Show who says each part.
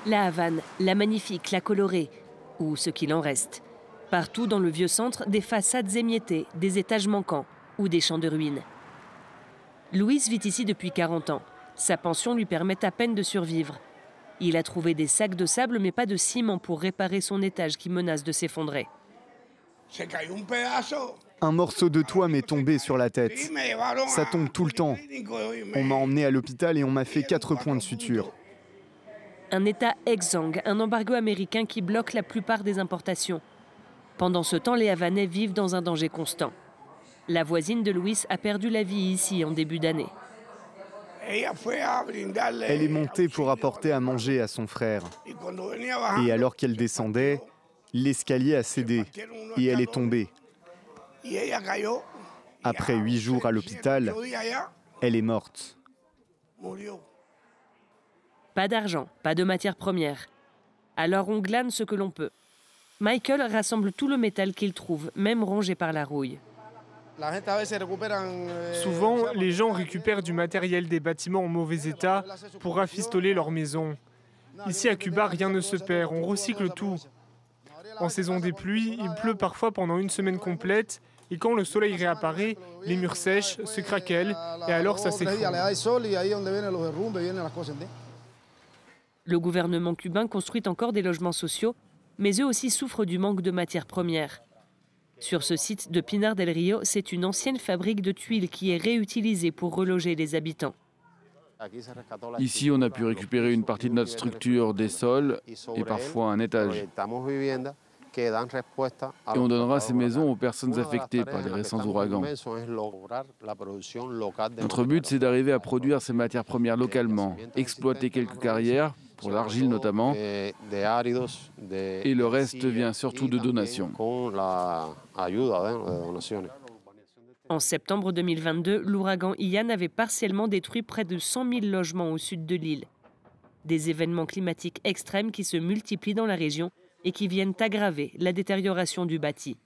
Speaker 1: La Havane, la magnifique, la colorée, ou ce qu'il en reste. Partout dans le vieux centre, des façades émiettées, des étages manquants ou des champs de ruines. Luis vit ici depuis 40 ans. Sa pension lui permet à peine de survivre. Il a trouvé des sacs de sable mais pas de ciment pour réparer son étage qui menace de s'effondrer.
Speaker 2: Un morceau de toit m'est tombé sur la tête. Ça tombe tout le temps. On m'a emmené à l'hôpital et on m'a fait 4 points de suture.
Speaker 1: Un État exsangue, un embargo américain qui bloque la plupart des importations. Pendant ce temps, les Havanais vivent dans un danger constant. La voisine de Luis a perdu la vie ici en début d'année.
Speaker 2: Elle est montée pour apporter à manger à son frère. Et alors qu'elle descendait, l'escalier a cédé et elle est tombée. Après 8 jours à l'hôpital, elle est morte.
Speaker 1: Pas d'argent, pas de matières premières. Alors on glane ce que l'on peut. Michael rassemble tout le métal qu'il trouve, même rongé par la rouille.
Speaker 3: Souvent, les gens récupèrent du matériel des bâtiments en mauvais état pour rafistoler leur maison. Ici à Cuba, rien ne se perd, on recycle tout. En saison des pluies, il pleut parfois pendant une semaine complète et quand le soleil réapparaît, les murs sèchent, se craquellent et alors ça s'effondre.
Speaker 1: Le gouvernement cubain construit encore des logements sociaux, mais eux aussi souffrent du manque de matières premières. Sur ce site de Pinar del Rio, c'est une ancienne fabrique de tuiles qui est réutilisée pour reloger les habitants.
Speaker 4: Ici, on a pu récupérer une partie de notre structure des sols et parfois un étage. Et on donnera ces maisons aux personnes affectées par les récents ouragans. Notre but, c'est d'arriver à produire ces matières premières localement, exploiter quelques carrières, pour l'argile notamment, et le reste vient surtout de donations.
Speaker 1: En septembre 2022, l'ouragan Ian avait partiellement détruit près de 100 000 logements au sud de l'île. Des événements climatiques extrêmes qui se multiplient dans la région et qui viennent aggraver la détérioration du bâti.